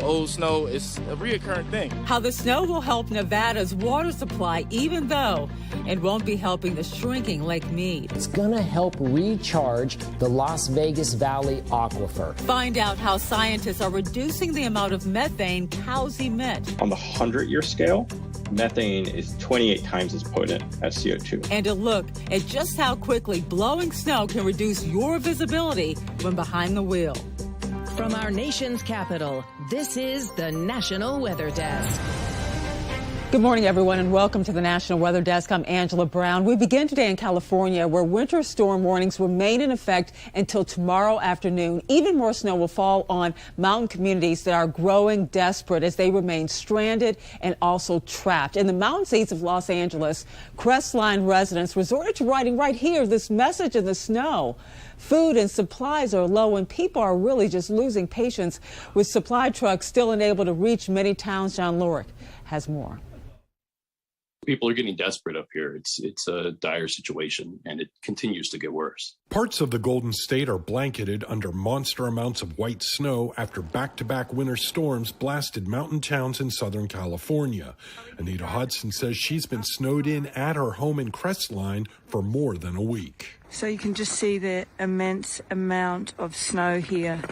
Old snow is a reoccurring thing. How the snow will help Nevada's water supply, even though it won't be helping the shrinking Lake Mead. It's gonna help recharge the Las Vegas Valley aquifer. Find out how scientists are reducing the amount of methane cows emit. On the 100-year scale, methane is 28 times as potent as CO2. And a look at just how quickly blowing snow can reduce your visibility when behind the wheel. From our nation's capital, this is the National Weather Desk. Good morning, everyone, and welcome to the National Weather Desk. I'm Angela Brown. We begin today in California, where winter storm warnings remain in effect until tomorrow afternoon. Even more snow will fall on mountain communities that are growing desperate as they remain stranded and also trapped. In the mountain states of Los Angeles, Crestline residents resorted to writing right here this message in the snow. Food and supplies are low, and people are really just losing patience with supply trucks still unable to reach many towns. John Lorick has more. People are getting desperate up here. It's a dire situation, and it continues to get worse. Parts of the Golden State are blanketed under monster amounts of white snow after back-to-back winter storms blasted mountain towns in Southern California. Anita Hudson says she's been snowed in at her home in Crestline for more than a week. So you can just see the immense amount of snow here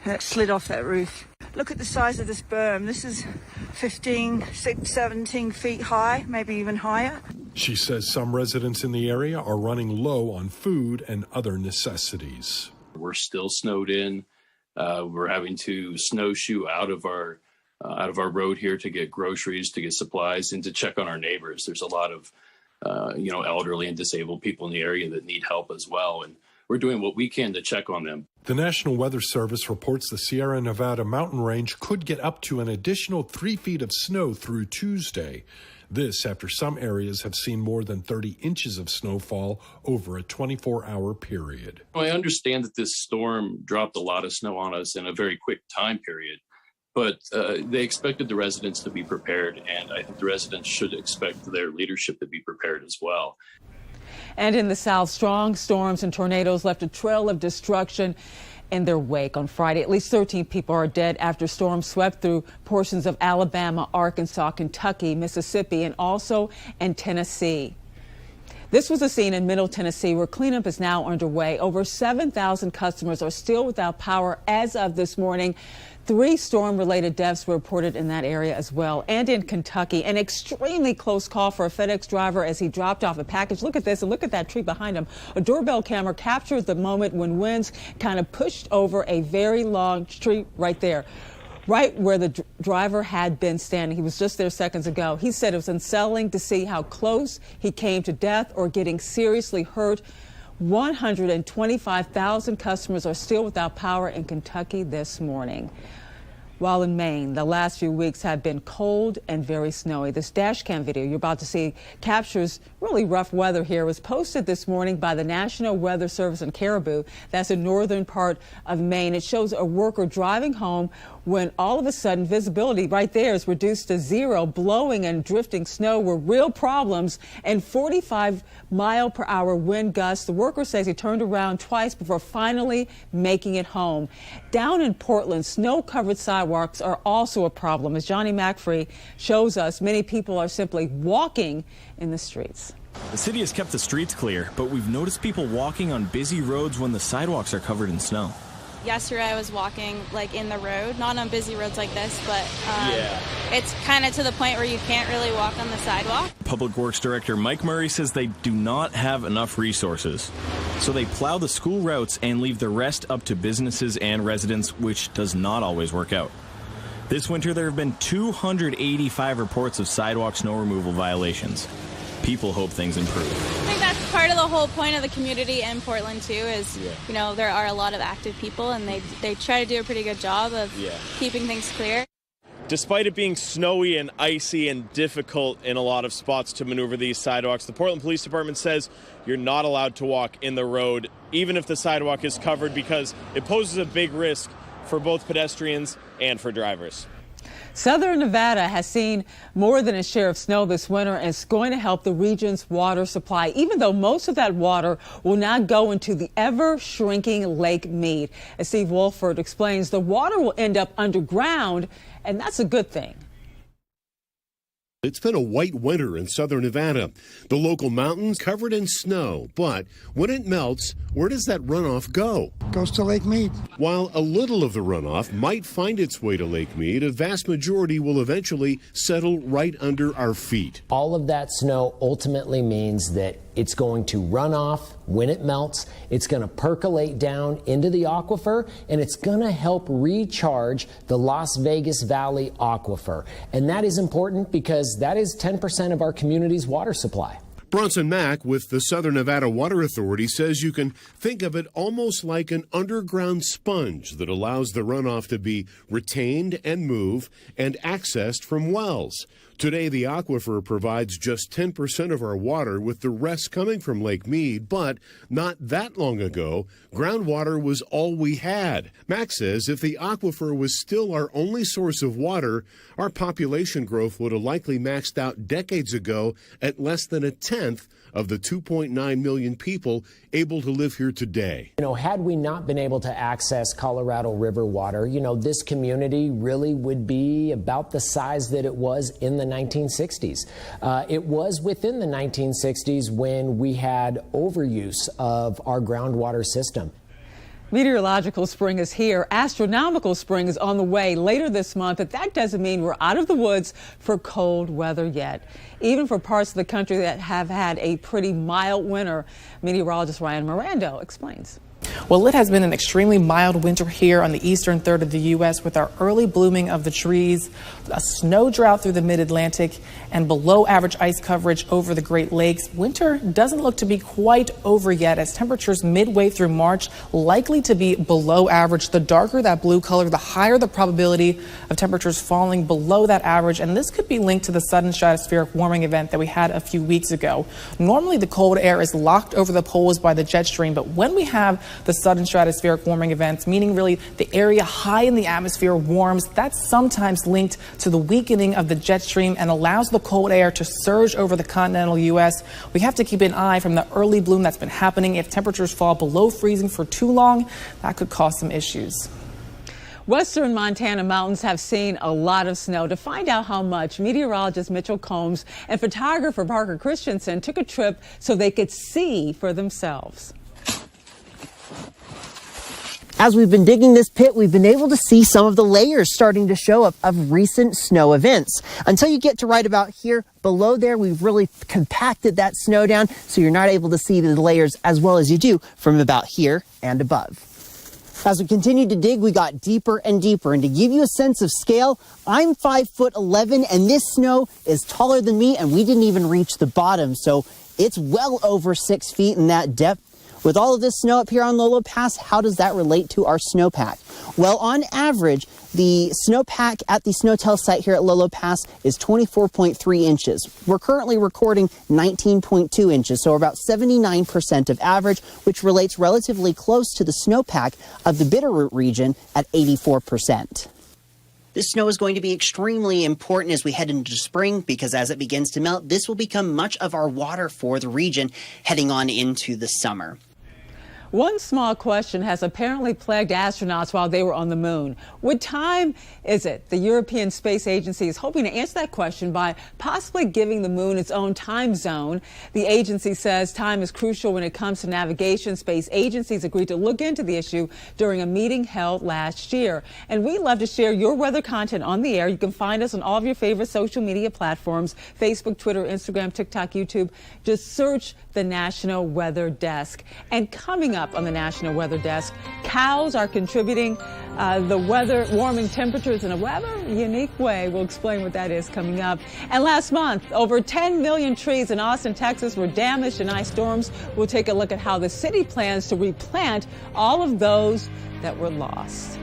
that slid off that roof. Look at the size of this berm. This is 15, 17 feet high, maybe even higher. She says some residents in the area are running low on food and other necessities. We're still snowed in. We're having to snowshoe out of our road here to get groceries, to get supplies, and to check on our neighbors. There's a lot of elderly and disabled people in the area that need help as well, and we're doing what we can to check on them. The National Weather Service reports the Sierra Nevada mountain range could get up to an additional 3 feet of snow through Tuesday. This after some areas have seen more than 30 inches of snowfall over a 24-hour period. I understand that this storm dropped a lot of snow on us in a very quick time period, but they expected the residents to be prepared, and I think the residents should expect their leadership to be prepared as well. And in the South, strong storms and tornadoes left a trail of destruction in their wake. On Friday, at least 13 people are dead after storms swept through portions of Alabama, Arkansas, Kentucky, Mississippi, and also in Tennessee. This was a scene in Middle Tennessee where cleanup is now underway. Over 7,000 customers are still without power as of this morning. 3 storm-related deaths were reported in that area as well. And in Kentucky, an extremely close call for a FedEx driver as he dropped off a package. Look at this, and look at that tree behind him. A doorbell camera captured the moment when winds kind of pushed over a very long tree right there, right where the driver had been standing. He was just there seconds ago. He said it was unsettling to see how close he came to death or getting seriously hurt. 125,000 customers are still without power in Kentucky this morning. While in Maine, the last few weeks have been cold and very snowy. This dash cam video you're about to see captures really rough weather here. It was posted this morning by the National Weather Service in Caribou. That's the northern part of Maine. It shows a worker driving home when all of a sudden visibility right there is reduced to zero. Blowing and drifting snow were real problems, and 45-mile-per-hour wind gusts. The worker says he turned around twice before finally making it home. Down in Portland, snow-covered sidewalks are also a problem. As Johnny McFree shows us, many people are simply walking in the streets. The city has kept the streets clear, but we've noticed people walking on busy roads when the sidewalks are covered in snow. Yesterday I was walking in the road, not on busy roads like this, but it's kind of to the point where you can't really walk on the sidewalk. Public Works Director Mike Murray says they do not have enough resources. So they plow the school routes and leave the rest up to businesses and residents, which does not always work out. This winter there have been 285 reports of sidewalk snow removal violations. People hope things improve. I think that's part of the whole point of the community in Portland too is, there are a lot of active people and they try to do a pretty good job of keeping things clear. Despite it being snowy and icy and difficult in a lot of spots to maneuver these sidewalks, the Portland Police Department says you're not allowed to walk in the road, even if the sidewalk is covered, because it poses a big risk for both pedestrians and for drivers. Southern Nevada has seen more than its share of snow this winter, and it's going to help the region's water supply, even though most of that water will now go into the ever-shrinking Lake Mead. As Steve Wolford explains, the water will end up underground, and that's a good thing. It's been a white winter in southern Nevada. The local mountains covered in snow, but when it melts, where does that runoff go? Goes to Lake Mead. While a little of the runoff might find its way to Lake Mead, a vast majority will eventually settle right under our feet. All of that snow ultimately means that it's going to run off when it melts. It's going to percolate down into the aquifer, and it's going to help recharge the Las Vegas Valley aquifer. And that is important because that is 10% of our community's water supply. Bronson Mack with the Southern Nevada Water Authority says you can think of it almost like an underground sponge that allows the runoff to be retained and move and accessed from wells. Today, the aquifer provides just 10% of our water, with the rest coming from Lake Mead, but not that long ago, groundwater was all we had. Mack says if the aquifer was still our only source of water, our population growth would have likely maxed out decades ago at less than a tenth of the 2.9 million people able to live here today. Had we not been able to access Colorado River water, this community really would be about the size that it was in the 1960s. It was within the 1960s when we had overuse of our groundwater system. Meteorological spring is here. Astronomical spring is on the way later this month, but that doesn't mean we're out of the woods for cold weather yet. Even for parts of the country that have had a pretty mild winter, meteorologist Ryan Mirando explains. Well, it has been an extremely mild winter here on the eastern third of the U.S. with our early blooming of the trees, a snow drought through the mid-Atlantic, and below average ice coverage over the Great Lakes. Winter doesn't look to be quite over yet, as temperatures midway through March likely to be below average. The darker that blue color, the higher the probability of temperatures falling below that average, and this could be linked to the sudden stratospheric warming event that we had a few weeks ago. Normally, the cold air is locked over the poles by the jet stream, but when we have the sudden stratospheric warming events, meaning really the area high in the atmosphere warms, that's sometimes linked to the weakening of the jet stream and allows the cold air to surge over the continental U.S. We have to keep an eye from the early bloom that's been happening. If temperatures fall below freezing for too long, that could cause some issues. Western Montana mountains have seen a lot of snow. To find out how much, meteorologist Mitchell Combs and photographer Parker Christensen took a trip so they could see for themselves. As we've been digging this pit, we've been able to see some of the layers starting to show up of recent snow events. Until you get to right about here, below there, we've really compacted that snow down so you're not able to see the layers as well as you do from about here and above. As we continued to dig, we got deeper and deeper. And to give you a sense of scale, I'm 5'11", and this snow is taller than me, and we didn't even reach the bottom. So it's well over 6 feet in that depth. With all of this snow up here on Lolo Pass, how does that relate to our snowpack? Well, on average, the snowpack at the Snowtell site here at Lolo Pass is 24.3 inches. We're currently recording 19.2 inches, so about 79% of average, which relates relatively close to the snowpack of the Bitterroot region at 84%. This snow is going to be extremely important as we head into spring because as it begins to melt, this will become much of our water for the region heading on into the summer. One small question has apparently plagued astronauts while they were on the moon. What time is it? The European Space Agency is hoping to answer that question by possibly giving the moon its own time zone. The agency says time is crucial when it comes to navigation. Space agencies agreed to look into the issue during a meeting held last year. And we love to share your weather content on the air. You can find us on all of your favorite social media platforms, Facebook, Twitter, Instagram, TikTok, YouTube. Just search the National Weather Desk. And coming up on the National Weather Desk, cows are contributing the weather, warming temperatures in a rather unique way. We'll explain what that is coming up. And last month, over 10 million trees in Austin, Texas were damaged in ice storms. We'll take a look at how the city plans to replant all of those that were lost.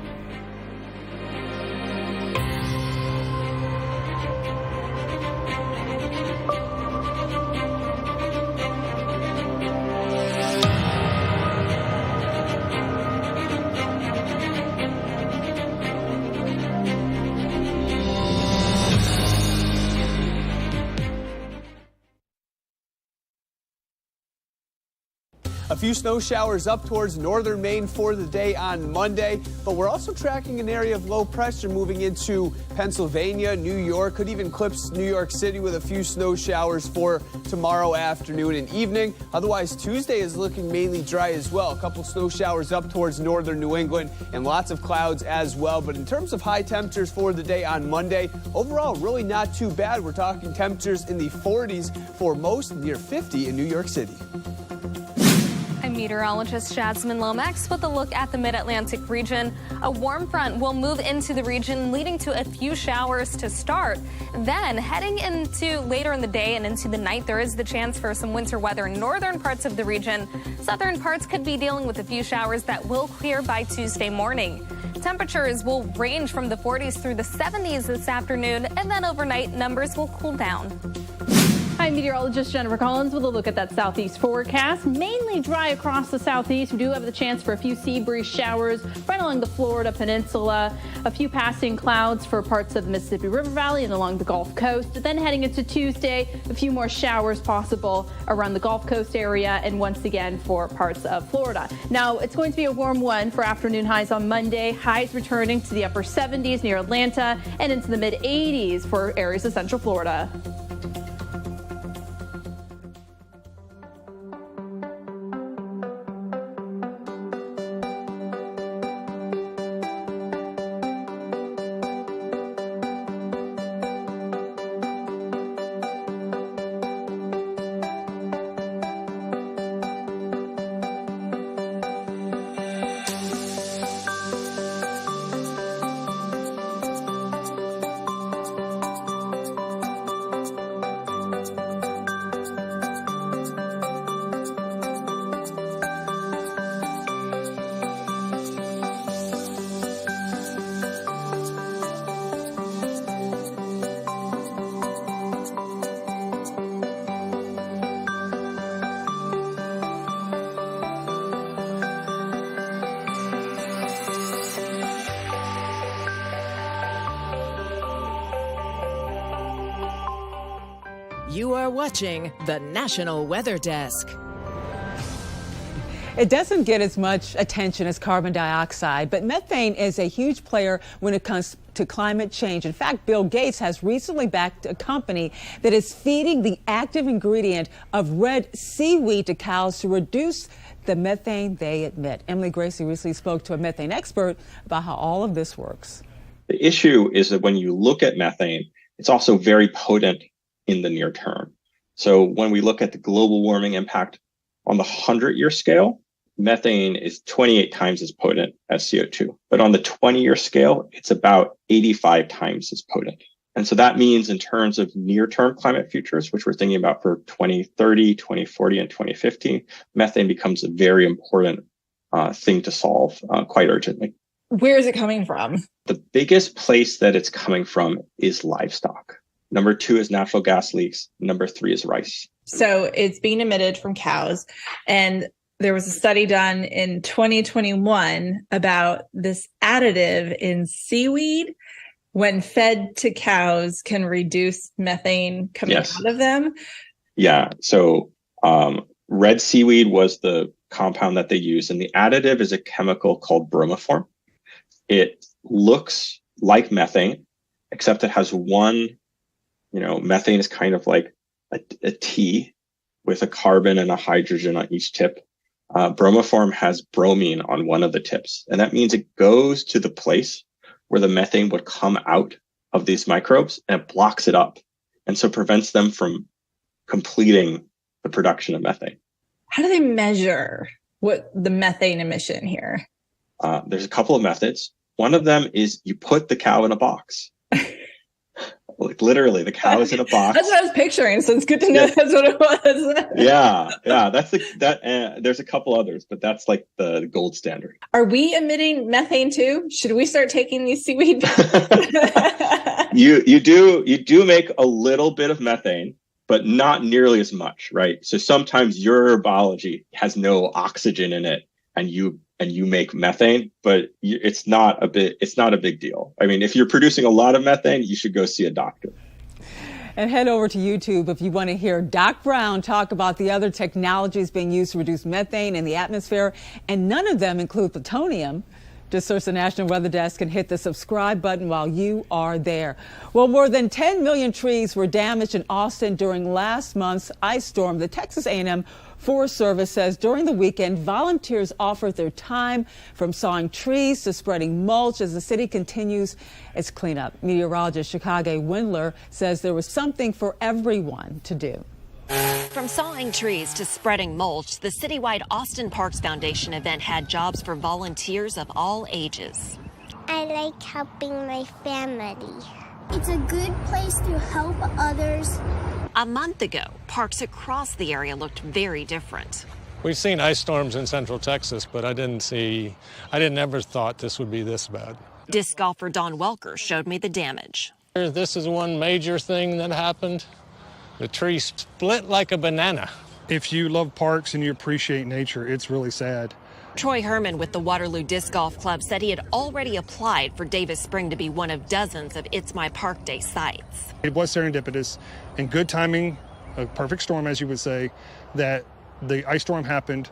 A few snow showers up towards northern Maine for the day on Monday, but we're also tracking an area of low pressure moving into Pennsylvania, New York, could even eclipse New York City with a few snow showers for tomorrow afternoon and evening. Otherwise, Tuesday is looking mainly dry as well. A couple snow showers up towards northern New England and lots of clouds as well. But in terms of high temperatures for the day on Monday, overall, really not too bad. We're talking temperatures in the 40s for most, near 50 in New York City. I'm meteorologist Jasmine Lomax with a look at the mid-Atlantic region. A warm front will move into the region, leading to a few showers to start. Then, heading into later in the day and into the night, there is the chance for some winter weather in northern parts of the region. Southern parts could be dealing with a few showers that will clear by Tuesday morning. Temperatures will range from the 40s through the 70s this afternoon, and then overnight, numbers will cool down. I'm meteorologist Jennifer Collins with a look at that southeast forecast. Mainly dry across the southeast. We do have the chance for a few sea breeze showers right along the Florida peninsula. A few passing clouds for parts of the Mississippi River Valley and along the Gulf Coast. Then heading into Tuesday, a few more showers possible around the Gulf Coast area and once again for parts of Florida. Now, it's going to be a warm one for afternoon highs on Monday. Highs returning to the upper 70s near Atlanta and into the mid 80s for areas of central Florida. You are watching the National Weather Desk. It doesn't get as much attention as carbon dioxide, but methane is a huge player when it comes to climate change. In fact, Bill Gates has recently backed a company that is feeding the active ingredient of red seaweed to cows to reduce the methane they emit. Emily Gracie recently spoke to a methane expert about how all of this works. The issue is that when you look at methane, it's also very potent in the near term. So when we look at the global warming impact on the 100-year scale, methane is 28 times as potent as CO2. But on the 20-year scale, it's about 85 times as potent. And so that means in terms of near-term climate futures, which we're thinking about for 2030, 2040, and 2050, methane becomes a very important thing to solve quite urgently. Where is it coming from? The biggest place that it's coming from is livestock. Number 2 is natural gas leaks. Number 3 is rice. So it's being emitted from cows. And there was a study done in 2021 about this additive in seaweed when fed to cows can reduce methane coming out of them. Yeah. So red seaweed was the compound that they used. And the additive is a chemical called bromoform. It looks like methane, except it has one. Methane is kind of like a T with a carbon and a hydrogen on each tip. Bromoform has bromine on one of the tips. And that means it goes to the place where the methane would come out of these microbes and it blocks it up. And so prevents them from completing the production of methane. How do they measure what the methane emission here? There's a couple of methods. One of them is you put the cow in a box. Like literally, the cow is in a box. That's what I was picturing, so it's good to know that's what it was. Yeah. There's a couple others, but that's like the gold standard. Are we emitting methane too? Should we start taking these seaweed? You do make a little bit of methane, but not nearly as much, right? So sometimes your biology has no oxygen in it, and you make methane, but it's not a big deal. I mean, if you're producing a lot of methane, you should go see a doctor. And head over to YouTube if you want to hear Doc Brown talk about the other technologies being used to reduce methane in the atmosphere, and none of them include plutonium. Just search the National Weather Desk and hit the subscribe button while you are there. Well, more than 10 million trees were damaged in Austin during last month's ice storm. The Texas A&M Forest Service says during the weekend, volunteers offered their time from sawing trees to spreading mulch as the city continues its cleanup. Meteorologist Chicago Windler says there was something for everyone to do. From sawing trees to spreading mulch, the citywide Austin Parks Foundation event had jobs for volunteers of all ages. I like helping my family. It's a good place to help others. A month ago, parks across the area looked very different. We've seen ice storms in central Texas, but I didn't ever thought this would be this bad. Disc golfer Don Welker showed me the damage. This is one major thing that happened. The tree split like a banana. If you love parks and you appreciate nature, it's really sad. Troy Herman with the Waterloo Disc Golf Club said he had already applied for Davis Spring to be one of dozens of It's My Park Day sites. It was serendipitous and good timing, a perfect storm, as you would say, that the ice storm happened,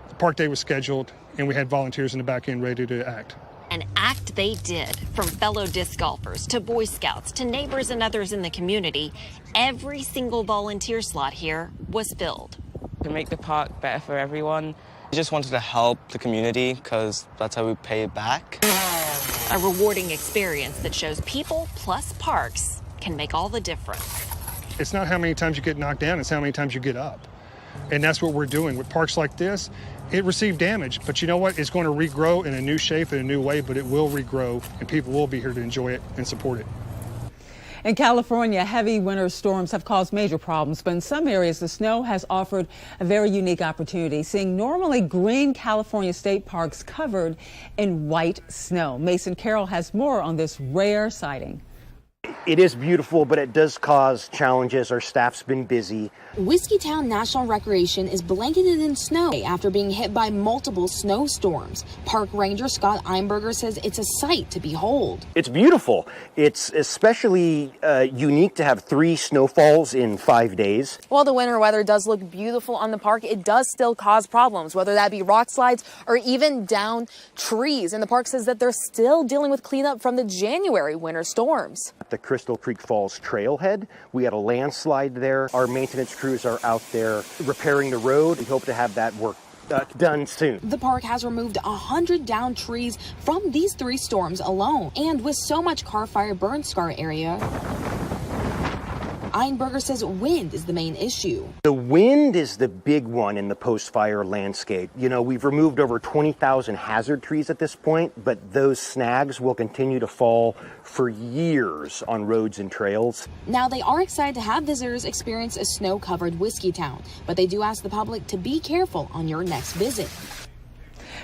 the park day was scheduled, and we had volunteers in the back end ready to act. An act they did, from fellow disc golfers to Boy Scouts to neighbors and others in the community. Every single volunteer slot here was filled. To make the park better for everyone, we just wanted to help the community because that's how we pay it back. A rewarding experience that shows people plus parks can make all the difference. It's not how many times you get knocked down, it's how many times you get up. And that's what we're doing with parks like this. It received damage, but you know what? It's going to regrow in a new shape, in a new way, but it will regrow, and people will be here to enjoy it and support it. In California, heavy winter storms have caused major problems, but in some areas, the snow has offered a very unique opportunity, seeing normally green California state parks covered in white snow. Mason Carroll has more on this rare sighting. It is beautiful, but it does cause challenges. Our staff's been busy. Whiskeytown National Recreation is blanketed in snow after being hit by multiple snowstorms. Park Ranger Scott Einberger says it's a sight to behold. It's beautiful. It's especially unique to have 3 snowfalls in 5 days. While the winter weather does look beautiful on the park, it does still cause problems, whether that be rock slides or even down trees. And the park says that they're still dealing with cleanup from the January winter storms. The Crystal Creek Falls trailhead, we had a landslide there. Our maintenance crews are out there repairing the road. We hope to have that work done soon. The park has removed 100 downed trees from these 3 storms alone. And with so much car fire burn scar area, Einberger says wind is the main issue. The wind is the big one in the post-fire landscape. You know, we've removed over 20,000 hazard trees at this point, but those snags will continue to fall for years on roads and trails. Now, they are excited to have visitors experience a snow-covered Whiskeytown, but they do ask the public to be careful on your next visit.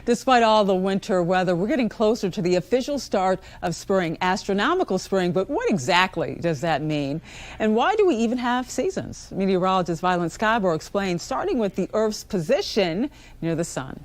Despite all the winter weather, we're getting closer to the official start of spring, astronomical spring. But what exactly does that mean? And why do we even have seasons? Meteorologist Violet Scarborough explains, starting with the Earth's position near the sun.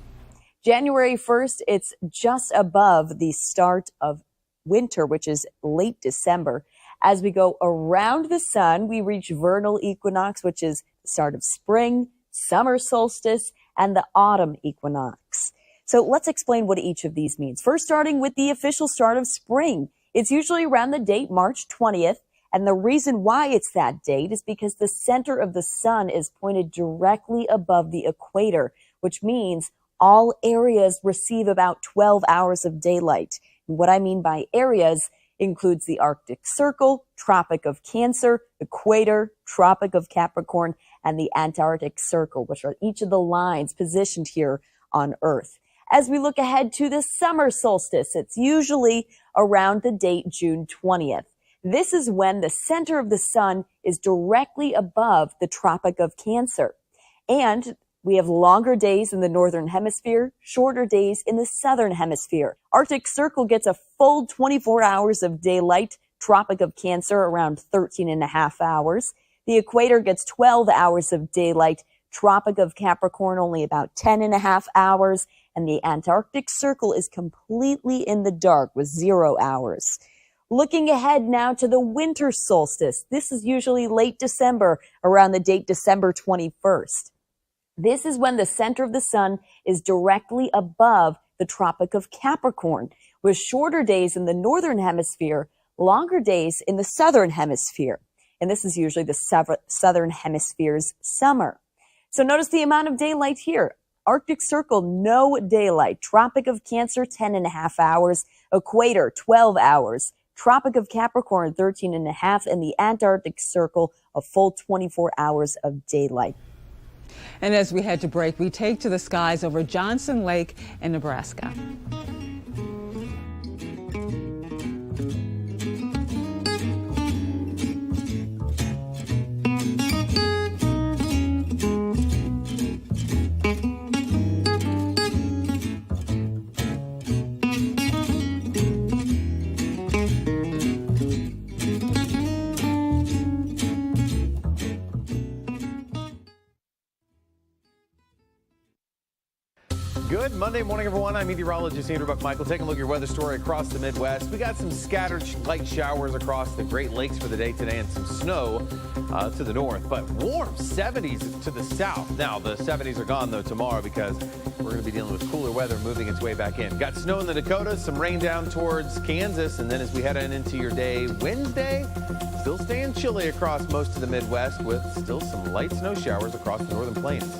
January 1st, it's just above the start of winter, which is late December. As we go around the sun, we reach vernal equinox, which is the start of spring, summer solstice, and the autumn equinox. So let's explain what each of these means. First, starting with the official start of spring. It's usually around the date March 20th. And the reason why it's that date is because the center of the sun is pointed directly above the equator, which means all areas receive about 12 hours of daylight. And what I mean by areas includes the Arctic Circle, Tropic of Cancer, Equator, Tropic of Capricorn, and the Antarctic Circle, which are each of the lines positioned here on Earth. As we look ahead to the summer solstice, it's usually around the date June 20th. This is when the center of the sun is directly above the Tropic of Cancer. And we have longer days in the northern hemisphere, shorter days in the southern hemisphere. Arctic Circle gets a full 24 hours of daylight, Tropic of Cancer around 13.5 hours. The equator gets 12 hours of daylight, Tropic of Capricorn only about 10.5 hours, and the Antarctic Circle is completely in the dark with 0 hours. Looking ahead now to the winter solstice. This is usually late December, around the date December 21st. This is when the center of the sun is directly above the Tropic of Capricorn, with shorter days in the northern hemisphere, longer days in the southern hemisphere. And this is usually the southern hemisphere's summer. So notice the amount of daylight here. Arctic Circle, no daylight. Tropic of Cancer, 10.5 hours. Equator, 12 hours. Tropic of Capricorn, 13.5. And the Antarctic Circle, a full 24 hours of daylight. And as we head to break, we take to the skies over Johnson Lake in Nebraska. Good Monday morning, everyone. I'm meteorologist Andrew Buckmichael. Taking a look at your weather story across the Midwest. We got some scattered light showers across the Great Lakes for the day today and some snow to the north, but warm 70s to the south. Now, the 70s are gone, though, tomorrow because we're going to be dealing with cooler weather moving its way back in. Got snow in the Dakotas, some rain down towards Kansas, and then as we head on into your day Wednesday, still staying chilly across most of the Midwest with still some light snow showers across the northern plains.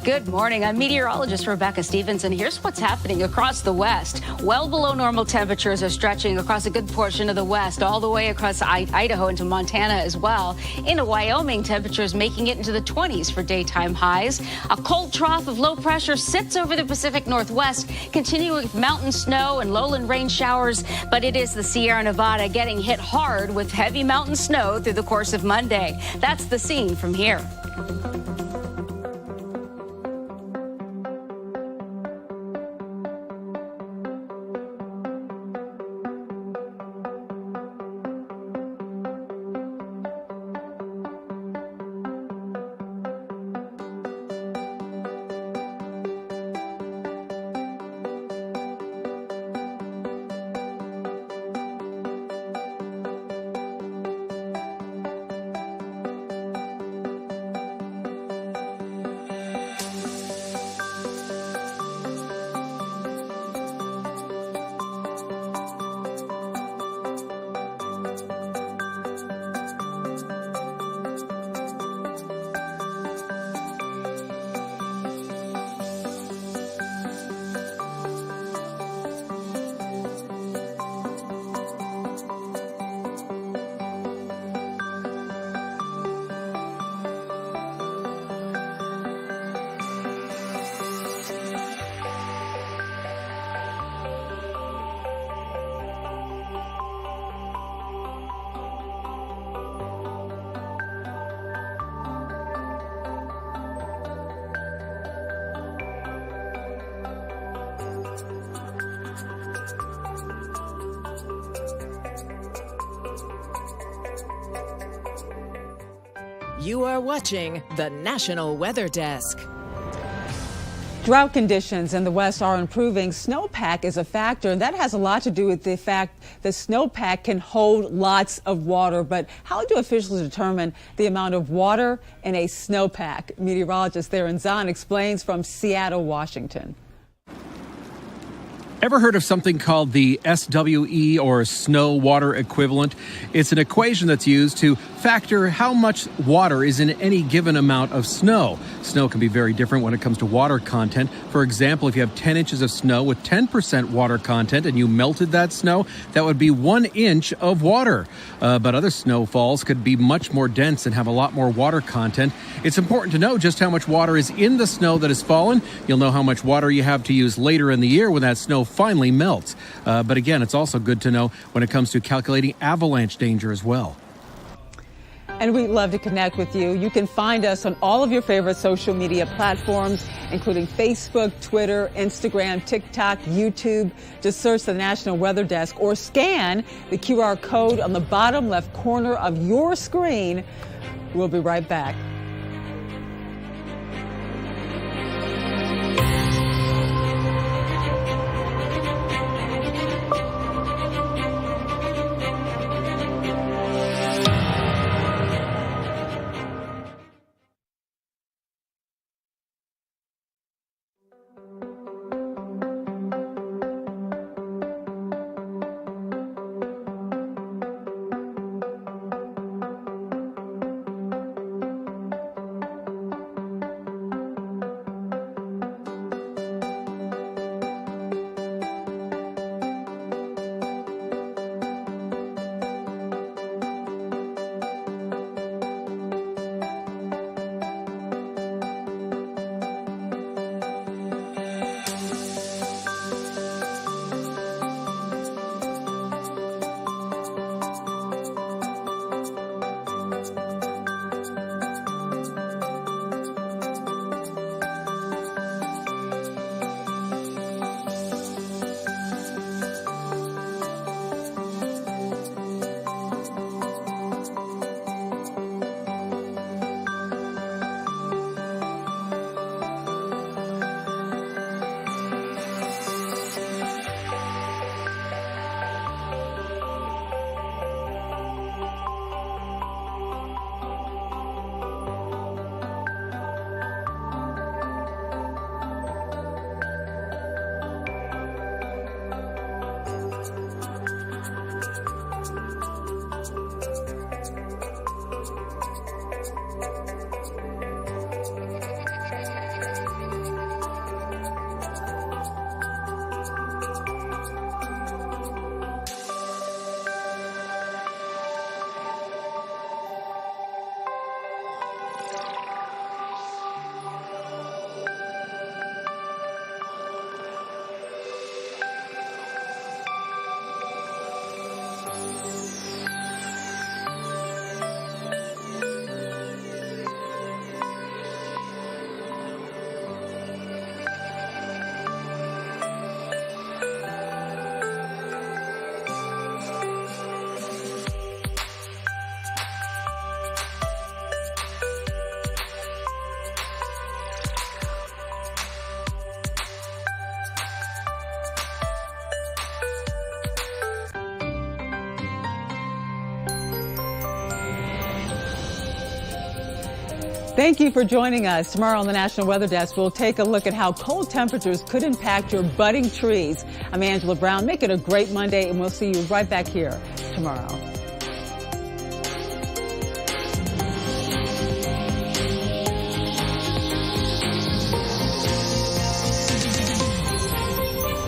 Good morning. I'm meteorologist Rebecca Stevens, and here's what's happening across the West. Well below normal temperatures are stretching across a good portion of the West, all the way across Idaho into Montana as well. Into Wyoming, temperatures making it into the 20s for daytime highs. A cold trough of low pressure sits over the Pacific Northwest, continuing with mountain snow and lowland rain showers, but it is the Sierra Nevada getting hit hard with heavy mountain snow through the course of Monday. That's the scene from here. You are watching the National Weather Desk. Drought conditions in the West are improving. Snowpack is a factor, and that has a lot to do with the fact that snowpack can hold lots of water. But how do officials determine the amount of water in a snowpack? Meteorologist Theron Zahn explains from Seattle, Washington. Ever heard of something called the SWE, or snow water equivalent? It's an equation that's used to factor how much water is in any given amount of snow. Snow can be very different when it comes to water content. For example, if you have 10 inches of snow with 10% water content and you melted that snow, that would be 1 inch of water. But other snowfalls could be much more dense and have a lot more water content. It's important to know just how much water is in the snow that has fallen. You'll know how much water you have to use later in the year when that snow finally melts. But again, it's also good to know when it comes to calculating avalanche danger as well. And we'd love to connect with you. You can find us on all of your favorite social media platforms, including Facebook, Twitter, Instagram, TikTok, YouTube. Just search the National Weather Desk or scan the QR code on the bottom left corner of your screen. We'll be right back. Thank you for joining us. Tomorrow on the National Weather Desk, we'll take a look at how cold temperatures could impact your budding trees. I'm Angela Brown. Make it a great Monday, and we'll see you right back here tomorrow.